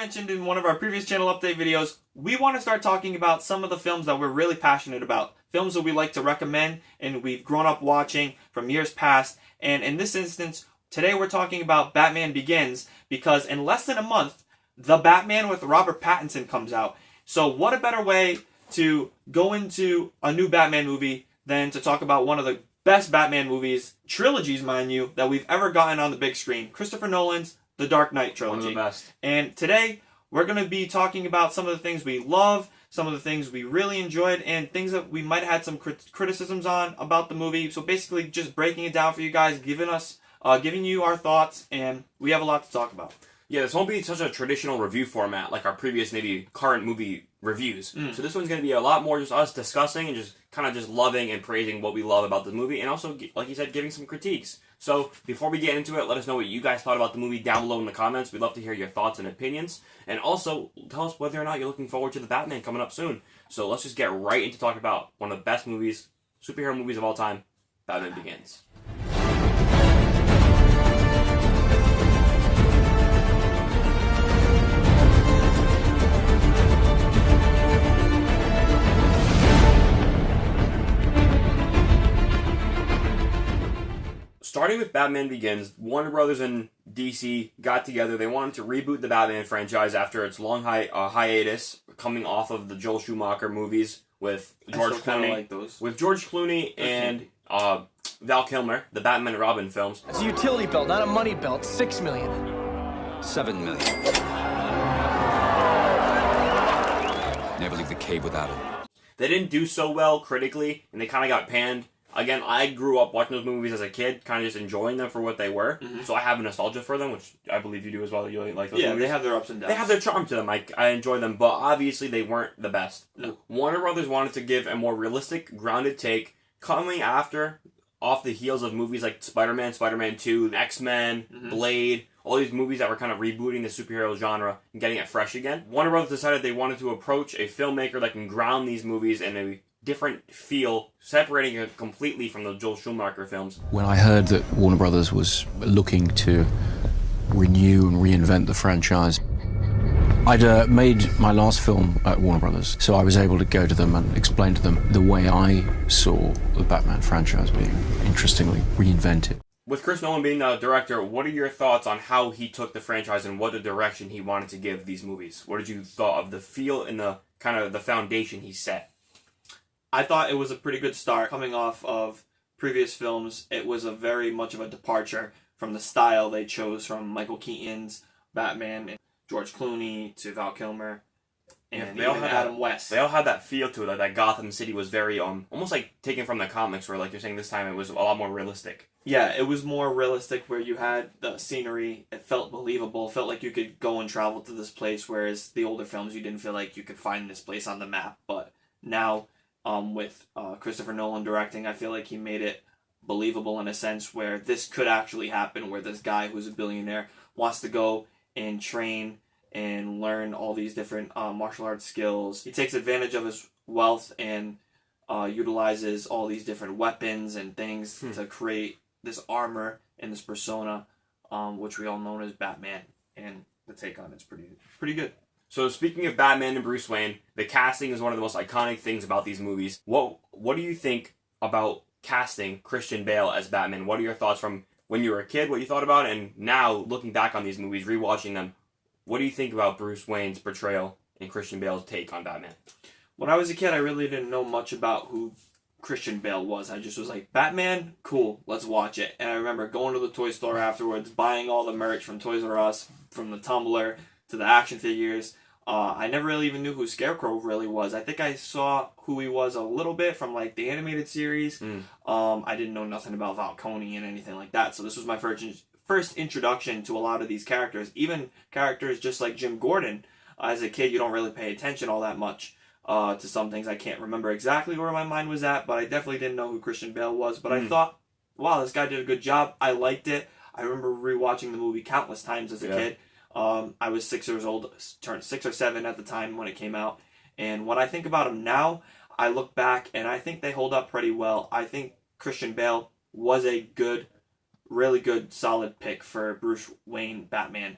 mentioned in one of our previous channel update videos, we want to start talking about some of the films that we're really passionate about. Films that we like to recommend and we've grown up watching from years past. And in this instance, today we're talking about Batman Begins because in less than a month, The Batman with Robert Pattinson comes out. So what a better way to go into a new Batman movie than to talk about one of the best Batman movies, trilogies mind you, that we've ever gotten on the big screen. Christopher Nolan's The Dark Knight Trilogy. One of the best. And today, we're going to be talking about some of the things we love, some of the things we really enjoyed, and things that we might have had some criticisms on about the movie. So basically, just breaking it down for you guys, giving you our thoughts, and we have a lot to talk about. Yeah, this won't be such a traditional review format like our previous, maybe current movie reviews. So this one's going to be a lot more just us discussing and just kind of just loving and praising what we love about the movie, and also, like you said, giving some critiques. So before we get into it, let us know what you guys thought about the movie down below in the comments. We'd love to hear your thoughts and opinions. And also, tell us whether or not you're looking forward to The Batman coming up soon. So let's just get right into talking about one of the best movies, superhero movies of all time, Batman Begins. Starting with Batman Begins, Warner Brothers and DC got together. They wanted to reboot the Batman franchise after its long hiatus, coming off of the Joel Schumacher movies with George Clooney, like those. with George Clooney and Val Kilmer, the Batman and Robin films. It's a utility belt, not a money belt. $6 million. $7 million. Never leave the cave without it. They didn't do so well critically, and they kind of got panned. Again, I grew up watching those movies as a kid, kind of just enjoying them for what they were. So I have a nostalgia for them, which I believe you do as well. You like those movies? Yeah, they have their ups and downs. They have their charm to them. I enjoy them, but obviously they weren't the best. No. Warner Brothers wanted to give a more realistic, grounded take, coming off the heels of movies like Spider-Man, Spider-Man 2, X-Men, Blade, all these movies that were kind of rebooting the superhero genre and getting it fresh again. Warner Brothers decided they wanted to approach a filmmaker that can ground these movies in a different feel, separating it completely from the Joel Schumacher films. When I heard that Warner Brothers was looking to renew and reinvent the franchise, I'd made my last film at Warner Brothers, so I was able to go to them and explain to them the way I saw the Batman franchise being, interestingly, reinvented. With Chris Nolan being the director, what are your thoughts on how he took the franchise and what the direction he wanted to give these movies? What did you thought of the feel and the kind of the foundation he set? I thought it was a pretty good start. Coming off of previous films, it was a very much of a departure from the style they chose from Michael Keaton's Batman and George Clooney to Val Kilmer and they all even had Adam West. They all had that feel to it, like that Gotham City was very almost like taken from the comics, where like you're saying this time it was a lot more realistic. Yeah, it was more realistic where you had the scenery. It felt believable. It felt like you could go and travel to this place, whereas the older films you didn't feel like you could find this place on the map. But now, with Christopher Nolan directing, I feel like he made it believable in a sense where this could actually happen, where this guy who's a billionaire wants to go and train and learn all these different martial arts skills. He takes advantage of his wealth and utilizes all these different weapons and things to create this armor and this persona, which we all know as Batman, and the take on it's pretty good. So speaking of Batman and Bruce Wayne, the casting is one of the most iconic things about these movies. What do you think about casting Christian Bale as Batman? What are your thoughts from when you were a kid, what you thought about, and now looking back on these movies, rewatching them, what do you think about Bruce Wayne's portrayal and Christian Bale's take on Batman? When I was a kid, I really didn't know much about who Christian Bale was. I just was like, Batman? Cool, let's watch it. And I remember going to the toy store afterwards, buying all the merch from Toys R Us, from the tumbler to the action figures. I never really even knew who Scarecrow really was. I think I saw who he was a little bit from like the animated series. I didn't know nothing about Falcone and anything like that. So this was my first introduction to a lot of these characters. Even characters just like Jim Gordon. As a kid, you don't really pay attention all that much to some things. I can't remember exactly where my mind was at, but I definitely didn't know who Christian Bale was. But I thought, wow, this guy did a good job. I liked it. I remember rewatching the movie countless times as a kid. I was 6 years old, turned 6 or 7 at the time when it came out. And when I think about them now, I look back and I think they hold up pretty well. I think Christian Bale was a really good, solid pick for Bruce Wayne Batman.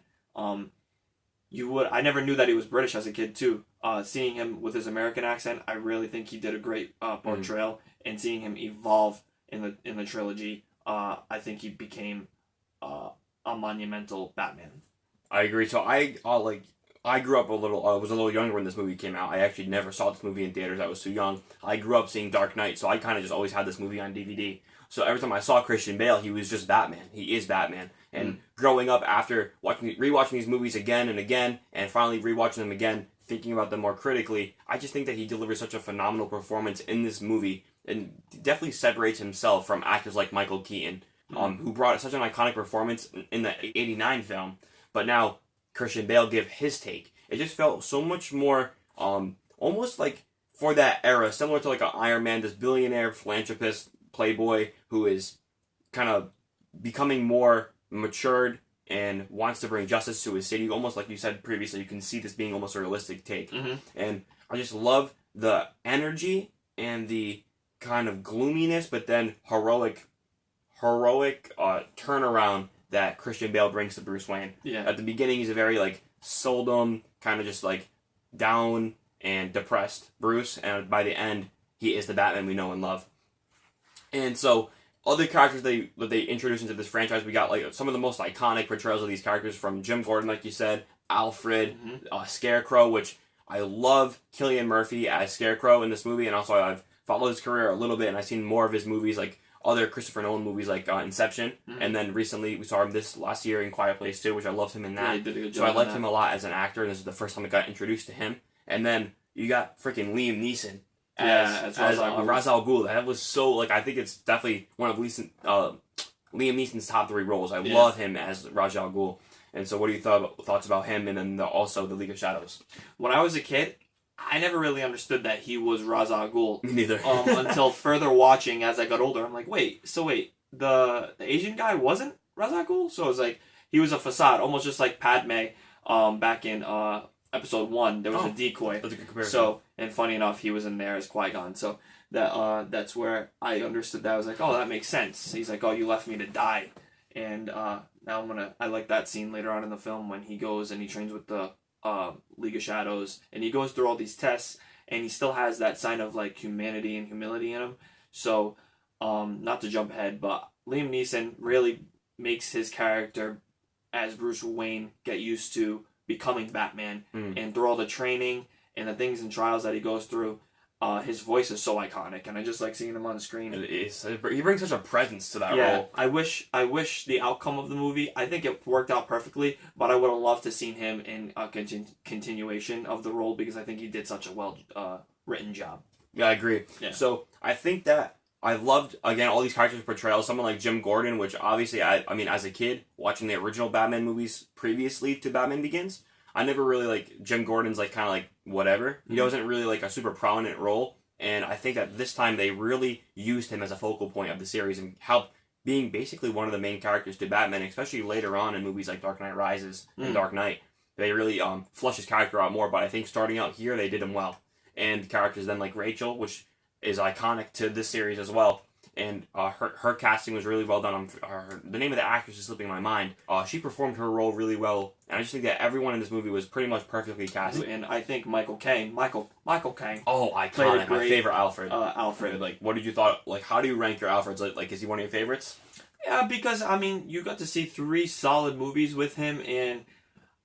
I never knew that he was British as a kid too. Seeing him with his American accent, I really think he did a great portrayal. And seeing him evolve in the trilogy, I think he became a monumental Batman. I agree. So I grew up was a little younger when this movie came out. I actually never saw this movie in theaters. I was too young. I grew up seeing Dark Knight, so I kind of just always had this movie on DVD. So every time I saw Christian Bale, he was just Batman. He is Batman. And growing up after rewatching these movies again and again, and finally rewatching them again, thinking about them more critically, I just think that he delivers such a phenomenal performance in this movie, and definitely separates himself from actors like Michael Keaton, who brought such an iconic performance in the '89 film. But now Christian Bale give his take. It just felt so much more, almost like for that era, similar to like an Iron Man, this billionaire philanthropist playboy who is kind of becoming more matured and wants to bring justice to his city. Almost like you said previously, you can see this being almost a realistic take. And I just love the energy and the kind of gloominess, but then heroic turnaround that Christian Bale brings to Bruce Wayne. Yeah. At the beginning, he's a very like seldom, kind of just like down and depressed Bruce, and by the end, he is the Batman we know and love. And so, other characters that they introduced into this franchise, we got like some of the most iconic portrayals of these characters, from Jim Gordon, like you said, Alfred, Scarecrow, which I love Cillian Murphy as Scarecrow in this movie, and also I've followed his career a little bit, and I've seen more of his movies, like other Christopher Nolan movies like Inception, and then recently we saw him this last year in Quiet Place 2, which I loved him in that. Yeah, he did a good job so I liked in him that. a lot as an actor, and this is the first time I got introduced to him. And then you got freaking Liam Neeson as Ra's al Ghul. That was so, like, I think it's definitely one of Liam Neeson's top 3 roles. I love him as Ra's al Ghul. And so what are your thoughts about him, and then also the League of Shadows? When I was a kid, I never really understood that he was Ra's al Ghul. Me neither. Until further watching as I got older. I'm like, wait, the Asian guy wasn't Ra's al Ghul? So it was like, he was a facade, almost just like Padme back in episode 1. There was a decoy. That's a good comparison. So, and funny enough, he was in there as Qui-Gon. So that's where I understood that. I was like, oh, that makes sense. He's like, oh, you left me to die. And now I like that scene later on in the film when he goes and he trains with the League of Shadows, and he goes through all these tests, and he still has that sign of like humanity and humility in him. So, not to jump ahead, but Liam Neeson really makes his character as Bruce Wayne get used to becoming Batman, and through all the training and the things and trials that he goes through, his voice is so iconic, and I just like seeing him on screen. It is. He brings such a presence to that role. I wish the outcome of the movie, I think it worked out perfectly, but I would have loved to seen him in a continuation of the role, because I think he did such a well written job. Yeah, I agree. Yeah. So I think that I loved, again, all these characters' portrayals. Someone like Jim Gordon, which obviously, I mean, as a kid, watching the original Batman movies previously to Batman Begins, I never really, like, Jim Gordon's, like, kind of, like, whatever. He wasn't really, like, a super prominent role. And I think that this time they really used him as a focal point of the series and helped being basically one of the main characters to Batman, especially later on in movies like Dark Knight Rises and Dark Knight. They really flush his character out more, but I think starting out here, they did him well. And characters then like Rachel, which is iconic to this series as well. And her casting was really well done. The name of the actress is slipping my mind. She performed her role really well, and I just think that everyone in this movie was pretty much perfectly cast. And I think Michael Caine. Oh, iconic! My favorite Alfred. Alfred. Like, what did you thought? Like, how do you rank your Alfreds? Like, is he one of your favorites? Yeah, because I mean, you got to see 3 solid movies with him, and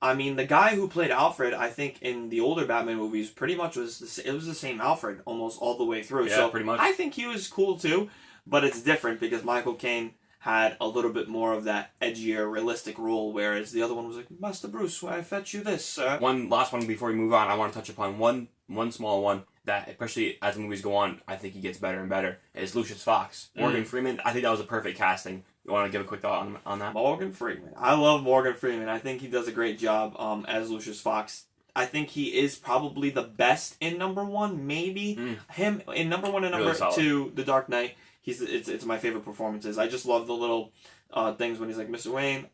I mean, the guy who played Alfred, I think in the older Batman movies, pretty much was the same Alfred almost all the way through. Yeah, so pretty much. I think he was cool too. But it's different because Michael Caine had a little bit more of that edgier, realistic role, whereas the other one was like, Master Bruce, I fetch you this, sir. One last one before we move on, I want to touch upon one small one that, especially as the movies go on, I think he gets better and better, is Lucius Fox. Morgan Freeman, I think that was a perfect casting. You want to give a quick thought on that? Morgan Freeman. I love Morgan Freeman. I think he does a great job as Lucius Fox. I think he is probably the best in number 1, maybe. Him in number 1 and number Really 2, The Dark Knight. It's my favorite performances. I just love the little things when he's like, Mr. Wayne,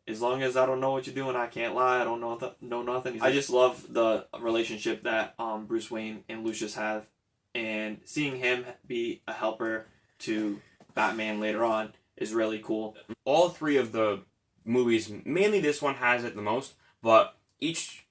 as long as I don't know what you're doing, I can't lie. I don't know nothing. I just love the relationship that Bruce Wayne and Lucius have, and seeing him be a helper to Batman later on is really cool. All 3 of the movies, mainly this one has it the most, but each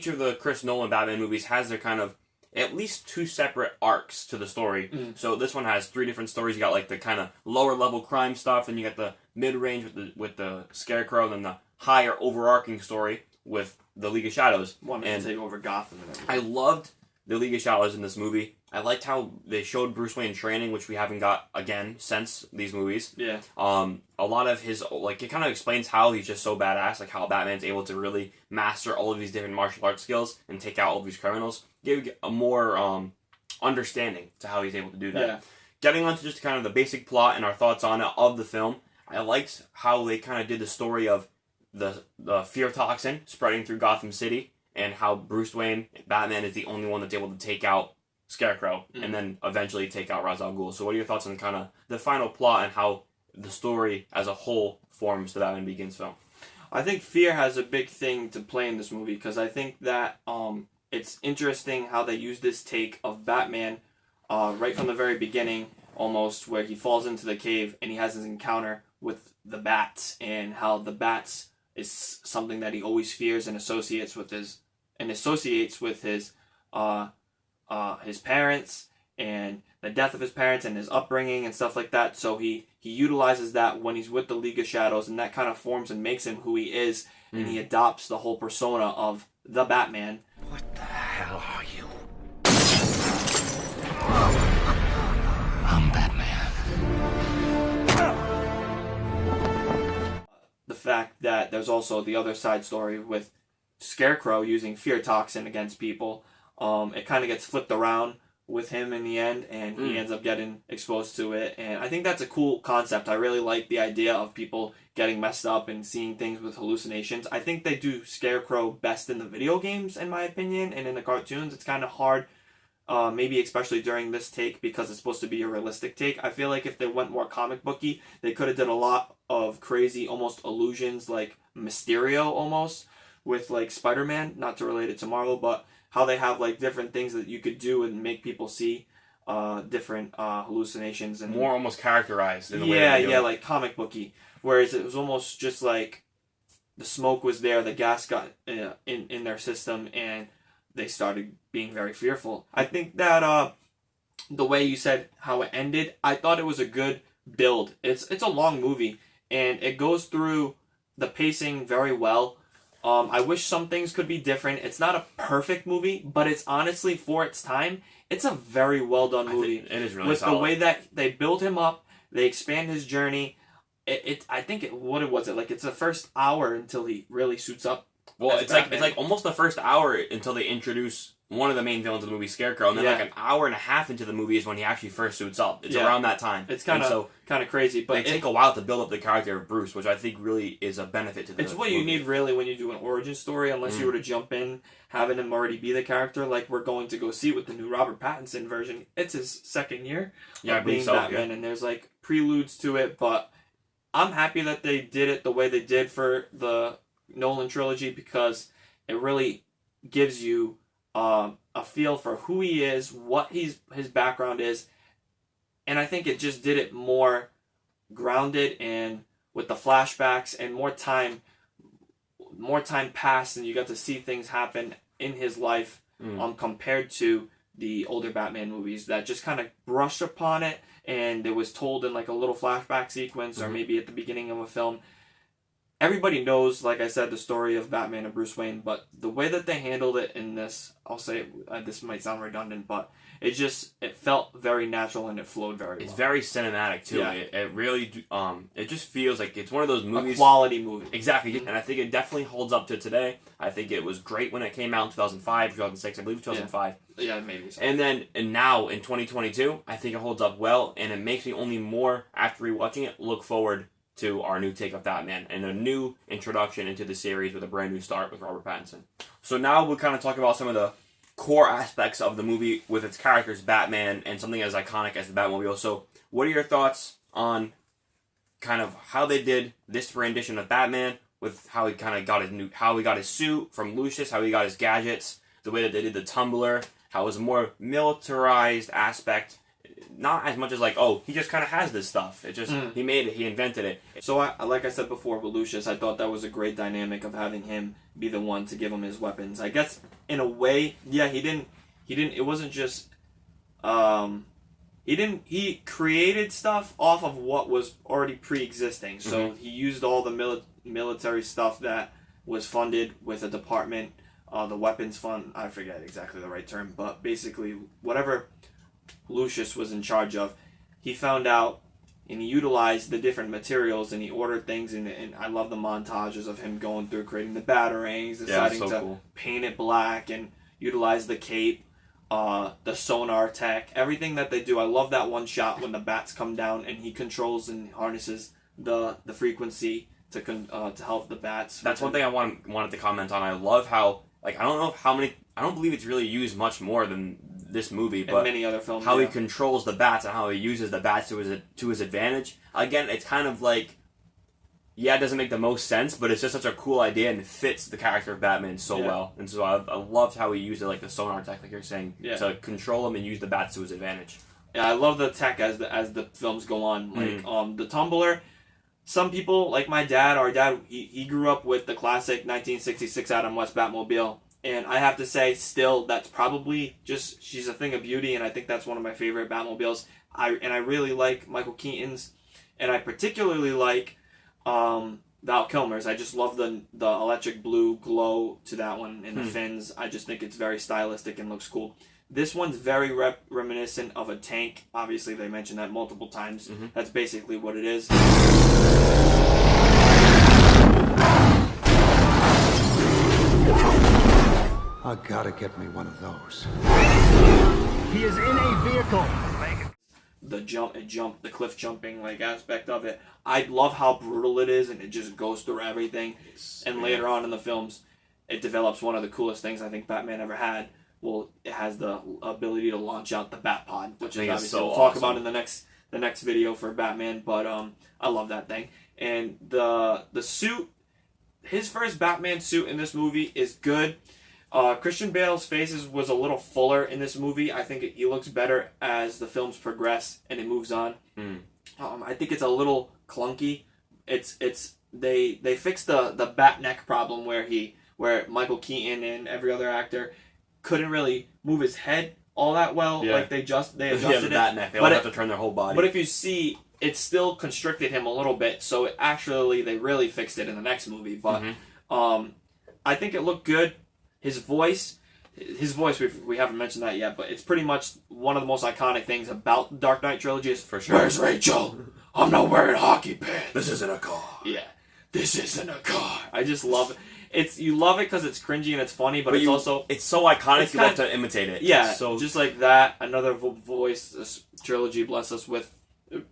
of the Chris Nolan Batman movies has their kind of at least 2 separate arcs to the story. So this one has 3 different stories. You got like the kind of lower level crime stuff, and you got the mid range with the Scarecrow, and then the higher overarching story with the League of Shadows. Wanted to take over Gotham and everything. I loved the League of Shadows in this movie. I liked how they showed Bruce Wayne training, which we haven't got again since these movies. Yeah. A lot of his, like, it kind of explains how he's just so badass, like how Batman's able to really master all of these different martial arts skills and take out all of these criminals. Give a more understanding to how he's able to do that. Yeah. Getting on to just kind of the basic plot and our thoughts on it of the film, I liked how they kind of did the story of the fear toxin spreading through Gotham City, and how Bruce Wayne, Batman, is the only one that's able to take out Scarecrow, and then eventually take out Ra's al Ghul. So what are your thoughts on kind of the final plot and how the story as a whole forms the Batman Begins film? I think fear has a big thing to play in this movie, because I think that it's interesting how they use this take of Batman right from the very beginning, almost, where he falls into the cave and he has his encounter with the bats, and how the bats is something that he always fears and associates with his parents, and the death of his parents and his upbringing and stuff like that. So he utilizes that when he's with the League of Shadows, and that kind of forms and makes him who he is, and he adopts the whole persona of the Batman. What the hell are you? I'm Batman. The fact that there's also the other side story with Scarecrow using fear toxin against people. It kind of gets flipped around with him in the end, and he ends up getting exposed to it. And I think that's a cool concept. I really like the idea of people getting messed up and seeing things with hallucinations. I think they do Scarecrow best in the video games, in my opinion, and in the cartoons. It's kind of hard, maybe especially during this take, because it's supposed to be a realistic take. I feel like if they went more comic booky, they could have done a lot of crazy, almost illusions, like Mysterio almost, with like Spider-Man, not to relate it to Marvel, but how they have like different things that you could do and make people see different hallucinations, and More almost characterized in the way that they do it. like comic booky. Whereas it was almost just like the smoke was there, the gas got in their system, and they started being very fearful. I think that the way you said how it ended, I thought it was a good build. It's a long movie, and it goes through the pacing very well. I wish some things could be different. It's not a perfect movie, but it's honestly, for its time, it's a very well done movie. It is really with solid. the way that they build him up, they expand his journey. I think what was it like? It's the first hour until he really suits up. Well, as it's Batman. like almost the first hour until they introduce one of the main villains of the movie, Scarecrow, and then like an hour and a half into the movie is when he actually first suits up. It's around that time. It's kind of crazy, but they take a while to build up the character of Bruce, which I think really is a benefit to the it's what movie. you need really when you do an origin story, unless you were to jump in having him already be the character, like we're going to go see with the new Robert Pattinson version. It's his second year I of believe being so, Batman, and there's like preludes to it, but I'm happy that they did it the way they did for the Nolan trilogy, because it really gives you a feel for who he is, what his background is, and I think it just did it more grounded and with the flashbacks, and more time passed, and you got to see things happen in his life compared to the older Batman movies that just kind of brushed upon it, and it was told in like a little flashback sequence or maybe at the beginning of a film. Everybody knows, like I said, the story of Batman and Bruce Wayne, but the way that they handled it in this, I'll say, this might sound redundant, but it felt very natural, and it flowed very well. It's very cinematic too. Yeah. It really, it just feels like it's one of those movies. A quality movie. Exactly, and I think it definitely holds up to today. I think it was great when it came out in 2005, 2006, I believe 2005. Yeah, maybe so. And now in 2022, I think it holds up well, and it makes me only more, after rewatching it, look forward to our new take of Batman and a new introduction into the series with a brand new start with Robert Pattinson. So now we'll kind of talk about some of the core aspects of the movie with its characters, Batman, and something as iconic as the Batmobile. So what are your thoughts on kind of how they did this rendition of Batman, with how he kind of got how he got his suit from Lucius, how he got his gadgets, the way that they did the tumbler, how it was a more militarized aspect not as much as like, oh, he just kind of has this stuff. It just he made it, he invented it. So like I said before with Lucius, I thought that was a great dynamic of having him be the one to give him his weapons. I guess in a way, yeah, he didn't. It wasn't just. He created stuff off of what was already pre-existing. So he used all the military stuff that was funded with a department, the weapons fund. I forget exactly the right term, but basically whatever Lucius was in charge of, he found out and he utilized the different materials and he ordered things. And I love the montages of him going through creating the batarangs, deciding to paint it black and utilize the cape. The sonar tech, everything that they do. I love that one shot when the bats come down and he controls and harnesses the frequency to help the bats. That's one thing I wanted to comment on. I love how, like, I don't believe it's really used much more than this movie, but many other films, how he controls the bats and how he uses the bats to his advantage. Again, it's kind of like, yeah, it doesn't make the most sense, but it's just such a cool idea and it fits the character of Batman so well. And so I loved how he used it, like the sonar tech, like you're saying, to control him and use the bats to his advantage. Yeah, I love the tech as the films go on. Like the tumbler. Some people, like my dad, our dad, he grew up with the classic 1966 Adam West Batmobile. And I have to say, still, that's probably just, she's a thing of beauty, and I think that's one of my favorite Batmobiles. I really like Michael Keaton's, and I particularly like Val Kilmer's. I just love the electric blue glow to that one and the fins. I just think it's very stylistic and looks cool. This one's very reminiscent of a tank. Obviously, they mentioned that multiple times. That's basically what it is. I gotta get me one of those. He is in a vehicle. The cliff jumping like aspect of it. I love how brutal it is, and it just goes through everything. And later on in the films, it develops one of the coolest things I think Batman ever had. Well, it has the ability to launch out the Batpod, which is obviously we'll talk about in the next video for Batman. But I love that thing. And the suit, his first Batman suit in this movie is good. Christian Bale's face was a little fuller in this movie. I think he looks better as the films progress and it moves on. I think it's a little clunky. They fixed the bat neck problem where Michael Keaton and every other actor couldn't really move his head all that well. Like they adjusted the bat neck. They all have to turn their whole body. But if you see, it still constricted him a little bit. So they really fixed it in the next movie. But I think it looked good. His voice, we haven't mentioned that yet, but it's pretty much one of the most iconic things about the Dark Knight Trilogy is, for sure, "Where's Rachel? I'm not wearing hockey pants. This isn't a car." Yeah, this isn't a car. I just love it. You love it because it's cringy and it's funny, but it's so iconic you love to imitate it. Yeah, so just like that. Another voice, this trilogy bless us with.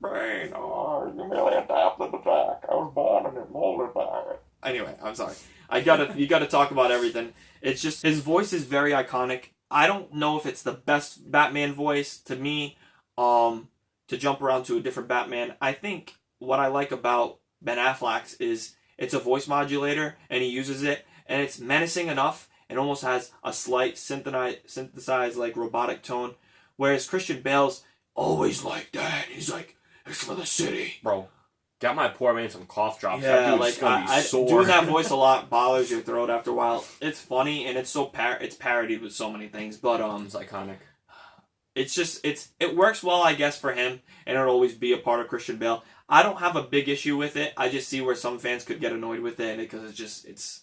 Brain, you merely adapted the back. I was born in it, molded by it. Anyway, I'm sorry. You gotta talk about everything. It's just, his voice is very iconic. I don't know if it's the best Batman voice to me, to jump around to a different Batman. I think what I like about Ben Affleck's is it's a voice modulator, and he uses it, and it's menacing enough, and almost has a slight synthesized like robotic tone, whereas Christian Bale's always like that. He's like, it's for the city. Bro, got my poor man some cough drops. Yeah, like doing that voice a lot bothers your throat after a while. It's funny and it's it's parodied with so many things, but it's iconic. It's just it works well, I guess, for him, and it'll always be a part of Christian Bale. I don't have a big issue with it. I just see where some fans could get annoyed with it because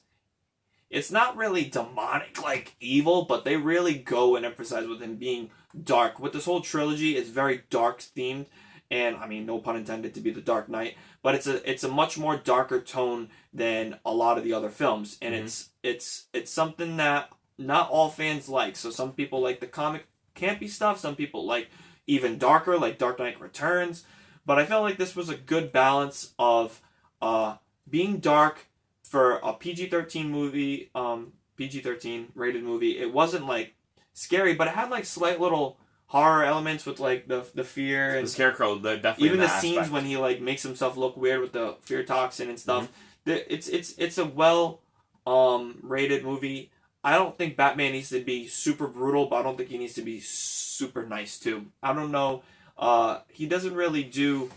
it's not really demonic like evil, but they really go and emphasize with him being dark. With this whole trilogy, it's very dark themed. And I mean, no pun intended to be the Dark Knight, but it's a much more darker tone than a lot of the other films, and it's something that not all fans like. So some people like the comic campy stuff, some people like even darker, like Dark Knight Returns. But I felt like this was a good balance of being dark for a PG-13 movie, PG-13 rated movie. It wasn't like scary, but it had like slight little horror elements with like the fear and the scarecrow. Definitely even the scenes when he like makes himself look weird with the fear toxin and stuff. It's a well rated movie. I don't think Batman needs to be super brutal, but I don't think he needs to be super nice too. I don't know. He doesn't really do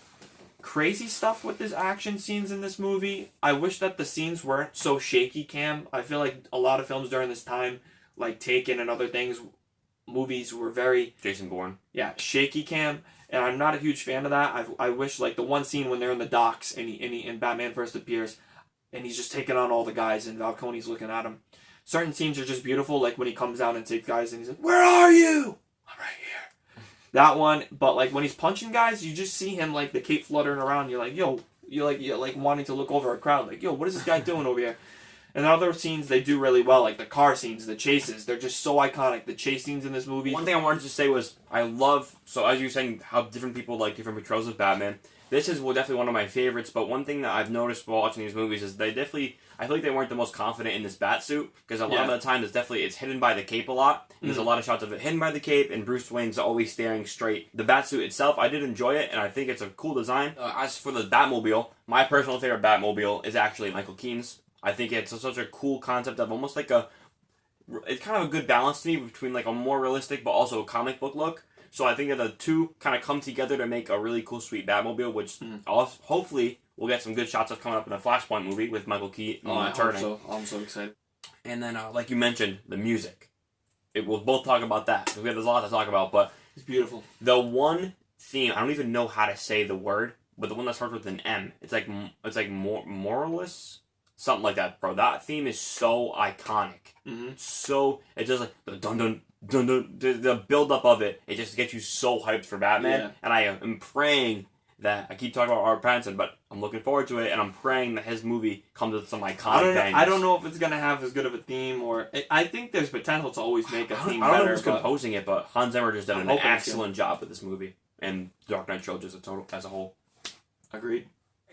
crazy stuff with his action scenes in this movie. I wish that the scenes weren't so shaky cam. I feel like a lot of films during this time, like Taken and other things, movies were very Jason Bourne. Yeah, shaky cam, and I'm not a huge fan of that. I wish, like, the one scene when they're in the docks and Batman first appears, and he's just taking on all the guys, and Falcone's looking at him. Certain scenes are just beautiful, like when he comes out and takes guys, and he's like, "Where are you?" "I'm right here." That one, but like when he's punching guys, you just see him like the cape fluttering around. You're like, "Yo," you're like wanting to look over a crowd, like, "Yo, what is this guy doing over here?" And other scenes they do really well, like the car scenes, the chases. They're just so iconic. The chase scenes in this movie. One thing I wanted to say was I love, so as you were saying, how different people like different portrayals of Batman. This is definitely one of my favorites, but one thing that I've noticed while watching these movies is I feel like they weren't the most confident in this bat suit, because a lot of the time it's hidden by the cape a lot, and there's a lot of shots of it hidden by the cape, and Bruce Wayne's always staring straight. The bat suit itself, I did enjoy it, and I think it's a cool design. As for the Batmobile, my personal favorite Batmobile is actually Michael Keaton's. I think it's such a cool concept of almost like it's kind of a good balance to me between like a more realistic but also a comic book look. So I think that the two kind of come together to make a really cool, sweet Batmobile, which hopefully we'll get some good shots of coming up in a Flashpoint movie with Michael Keaton returning. I'm so excited. And then, like you mentioned, the music. We'll both talk about that, because there's a lot to talk about, but It's beautiful. the one theme, I don't even know how to say the word, but the one that starts with an M, it's like moralist? Something like that, bro. That theme is so iconic. So, it's just like the dun dun dun dun, the build up of it. It just gets you so hyped for Batman. Yeah. And I am praying that, I keep talking about Robert Pattinson, but I'm looking forward to it, and I'm praying that his movie comes with some iconic bangers. I don't know if it's gonna have as good of a theme, or I think there's potential to always make a theme I don't know better. who's composing it, but Hans Zimmer just did an hoping it's excellent job with this movie and Dark Knight Trilogy as a whole. Agreed.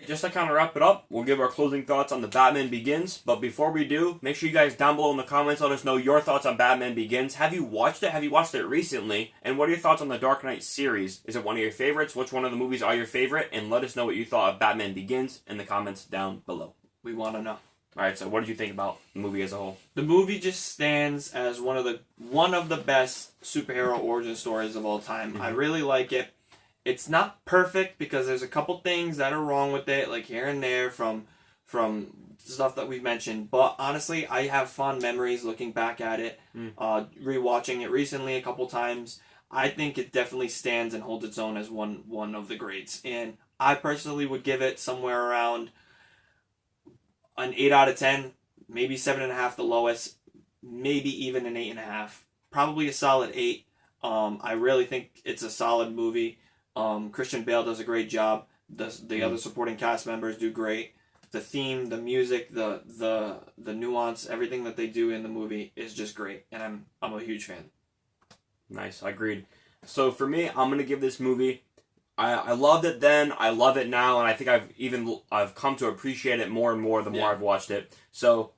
Just to kind of wrap it up, we'll give our closing thoughts on The Batman Begins. But before we do, make sure you guys down below in the comments let us know your thoughts on Batman Begins. Have you watched it? Have you watched it recently? And what are your thoughts on the Dark Knight series? Is it one of your favorites? Which one of the movies are your favorite? And let us know what you thought of Batman Begins in the comments down below. We want to know. Alright, so what did you think about the movie as a whole? The movie just stands as one of the best superhero origin stories of all time. I really like it. It's not perfect because there's a couple things that are wrong with it, like here and there from stuff that we've mentioned. But honestly, I have fond memories looking back at it, rewatching it recently a couple times. I think it definitely stands and holds its own as one of the greats. And I personally would give it somewhere around an 8 out of 10, maybe 7.5 the lowest, maybe even an 8.5. Probably a solid 8. I really think it's a solid movie. Christian Bale does a great job. The other supporting cast members do great. The theme, the music, the nuance, everything that they do in the movie is just great, and I'm a huge fan. Nice, I agreed. So for me, I'm gonna give this movie. I loved it then. I love it now, and I think I've come to appreciate it more and more the more I've watched it. So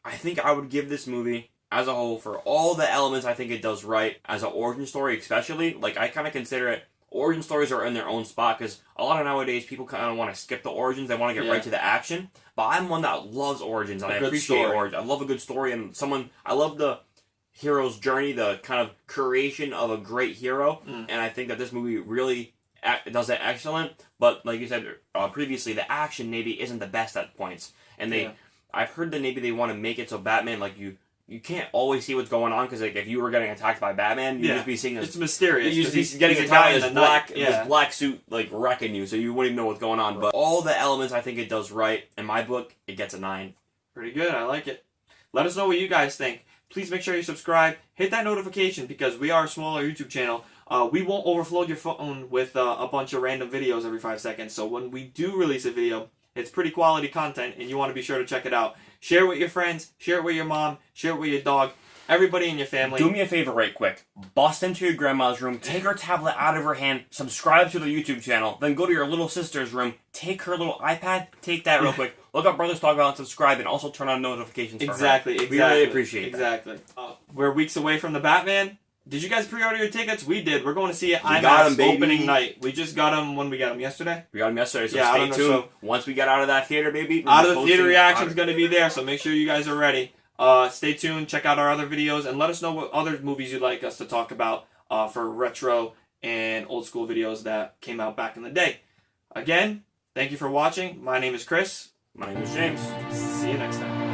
I think I would give this movie as a whole, for all the elements I think it does right, as an origin story especially. Like, I kind of consider it. Origin stories are in their own spot, because a lot of nowadays people kind of want to skip the origins. They want to get right to the action. But I'm one that loves origins, and I appreciate origins. I love a good story, and I love the hero's journey, the kind of creation of a great hero. And I think that this movie really does that excellent. But like you said previously, the action maybe isn't the best at points. And I've heard that maybe they want to make it so Batman, like, you can't always see what's going on, because like if you were getting attacked by Batman, you'd just be seeing this. It's mysterious. You'd just be getting attacked by this black suit, like, wrecking you, so you wouldn't even know what's going on. But all the elements, I think it does right. In my book, it gets a 9. Pretty good. I like it. Let us know what you guys think. Please make sure you subscribe. Hit that notification, because we are a smaller YouTube channel. We won't overflow your phone with a bunch of random videos every 5 seconds. So when we do release a video, it's pretty quality content, and you want to be sure to check it out. Share it with your friends, share it with your mom, share it with your dog, everybody in your family. Do me a favor right quick. Bust into your grandma's room, take her tablet out of her hand, subscribe to the YouTube channel, then go to your little sister's room, take her little iPad, take that real quick, look up Brothers Talk About and subscribe, and also turn on notifications for her. We really appreciate that. Exactly. We're weeks away from the Batman. Did you guys pre-order your tickets? We did. We're going to see it IMAX opening night. We just got them when we got them yesterday. We got them yesterday, so stay tuned. So once we get out of that theater, baby. Out of the theater reaction is going to be there, so make sure you guys are ready. Stay tuned. Check out our other videos, and let us know what other movies you'd like us to talk about for retro and old school videos that came out back in the day. Again, thank you for watching. My name is Chris. My name is James. See you next time.